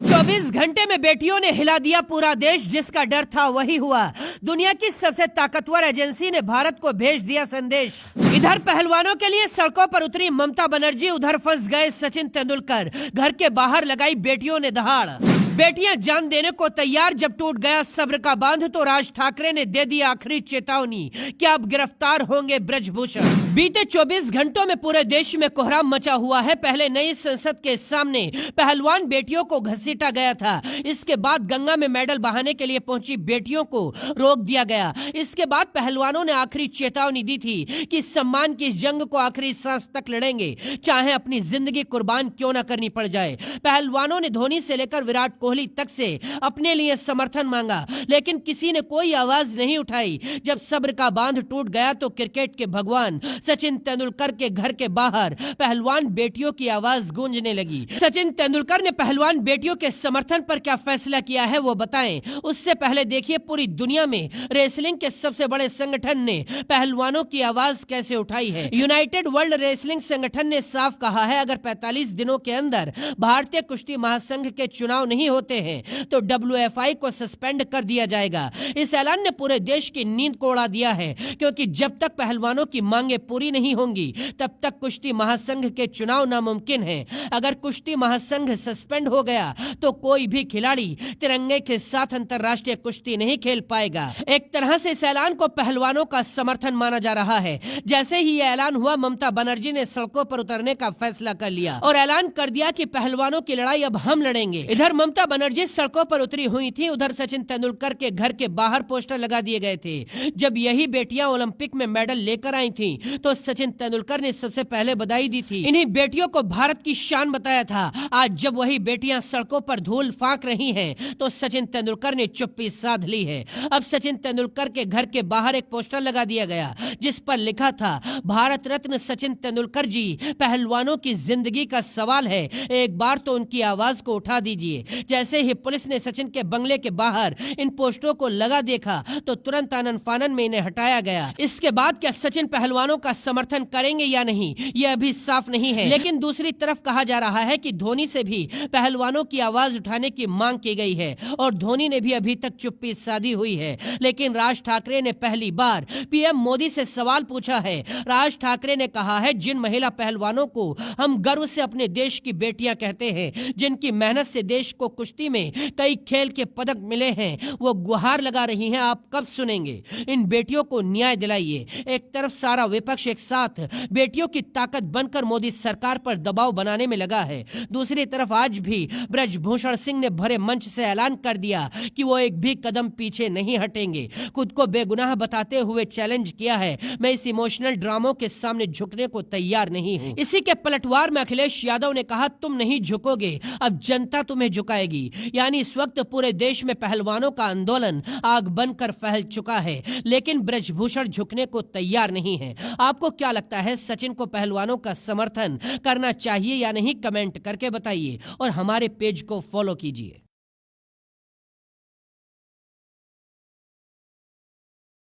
24 घंटे में बेटियों ने हिला दिया पूरा देश। जिसका डर था वही हुआ। दुनिया की सबसे ताकतवर एजेंसी ने भारत को भेज दिया संदेश। इधर पहलवानों के लिए सड़कों पर उतरी ममता बनर्जी, उधर फंस गए सचिन तेंदुलकर। घर के बाहर लगाई बेटियों ने दहाड़। बेटियां जान देने को तैयार। जब टूट गया सब्र का बांध तो राज ठाकरे ने दे दी आखिरी चेतावनी। क्या अब गिरफ्तार होंगे ब्रजभूषण? बीते 24 घंटों में पूरे देश में कोहराम मचा हुआ है। पहले नई संसद के सामने पहलवान बेटियों को घसीटा गया था। इसके बाद गंगा में मेडल बहाने के लिए पहुंची बेटियों को रोक दिया गया। इसके बाद पहलवानों ने आखिरी चेतावनी दी थी कि सम्मान की जंग को आखिरी सांस तक लड़ेंगे, चाहे अपनी जिंदगी कुर्बान क्यों न करनी पड़ जाए। पहलवानों ने धोनी से लेकर विराट कोहली तक से अपने लिए समर्थन मांगा, लेकिन किसी ने कोई आवाज नहीं उठाई। जब सब्र का बांध टूट गया तो क्रिकेट के भगवान सचिन तेंदुलकर के घर के बाहर पहलवान बेटियों की आवाज गूंजने लगी। सचिन तेंदुलकर ने पहलवान बेटियों के समर्थन पर क्या फैसला किया है वो बताएं। उससे पहले देखिए पूरी दुनिया में रेसलिंग के सबसे बड़े संगठन ने पहलवानों की आवाज कैसे उठाई है। यूनाइटेड वर्ल्ड रेसलिंग संगठन ने साफ कहा है, अगर 45 दिनों के अंदर भारतीय कुश्ती महासंघ के चुनाव नहीं होते हैं तो WFI को सस्पेंड कर दिया जाएगा। इस ऐलान ने पूरे देश की नींद को उड़ा दिया है, क्योंकि जब तक पहलवानों की मांगे पूरी नहीं होंगी तब तक कुश्ती महासंघ के चुनाव नामुमकिन है। अगर कुश्ती महासंघ सस्पेंड हो गया तो कोई भी खिलाड़ी तिरंगे के साथ अंतर्राष्ट्रीय कुश्ती नहीं खेल पाएगा। एक तरह से इस ऐलान को पहलवानों का समर्थन माना जा रहा है। जैसे ही यह ऐलान हुआ, ममता बनर्जी ने सड़कों पर उतरने का फैसला कर लिया और ऐलान कर दिया कि पहलवानों की लड़ाई अब हम लड़ेंगे। इधर ममता बनर्जी सड़कों पर उतरी हुई थी, उधर सचिन तेंदुलकर के घर के बाहर पोस्टर लगा दिए गए थे। जब यही बेटियां ओलंपिक में मेडल लेकर आई थीं, तो सचिन तेंदुलकर ने सबसे पहले बधाई दी थी। इन्हीं बेटियों को भारत की शान बताया था। आज जब वही बेटियां सड़कों पर धूल फांक रही हैं, तो सचिन तेंदुलकर ने चुप्पी साध ली है। अब सचिन तेंदुलकर के घर के बाहर एक पोस्टर लगा दिया गया, जिस पर लिखा था, भारत रत्न सचिन तेंदुलकर जी, पहलवानों की जिंदगी का सवाल है, एक बार तो उनकी आवाज को उठा दीजिए। जैसे ही पुलिस ने सचिन के बंगले के बाहर इन पोस्टरों को लगा देखा तो तुरंत आनन फानन में इन्हें हटाया गया। इसके बाद क्या सचिन पहलवानों का समर्थन करेंगे या नहीं, यह अभी साफ नहीं है। लेकिन दूसरी तरफ कहा जा रहा है कि धोनी से भी पहलवानों की आवाज उठाने की मांग की गई है और धोनी ने भी अभी तक चुप्पी साधी हुई है। लेकिन राज ठाकरे ने पहली बार PM मोदी से सवाल पूछा है। राज ठाकरे ने कहा है, जिन महिला पहलवानों को हम गर्व से अपने देश की बेटियां कहते हैं, जिनकी मेहनत से देश को कुश्ती में कई खेल के पदक मिले हैं, वो गुहार लगा रही हैं, आप कब सुनेंगे? इन बेटियों को न्याय दिलाइए। एक तरफ सारा विपक्ष एक साथ बेटियों की ताकत बनकर मोदी सरकार पर दबाव बनाने में लगा है, दूसरी तरफ आज भी ब्रजभूषण सिंह ने भरे मंच से ऐलान कर दिया कि वो एक भी कदम पीछे नहीं हटेंगे। खुद को बेगुनाह बताते हुए चैलेंज किया है, मैं इस इमोशनल ड्रामों के सामने झुकने को तैयार नहीं हूँ। इसी के पलटवार में अखिलेश यादव ने कहा, तुम नहीं झुकोगे, अब जनता तुम्हें झुकाएगी। यानी इस वक्त पूरे देश में पहलवानों का आंदोलन आग बनकर फैल चुका है, लेकिन ब्रजभूषण झुकने को तैयार नहीं है। आपको क्या लगता है, सचिन को पहलवानों का समर्थन करना चाहिए या नहीं? कमेंट करके बताइए और हमारे पेज को फॉलो कीजिए।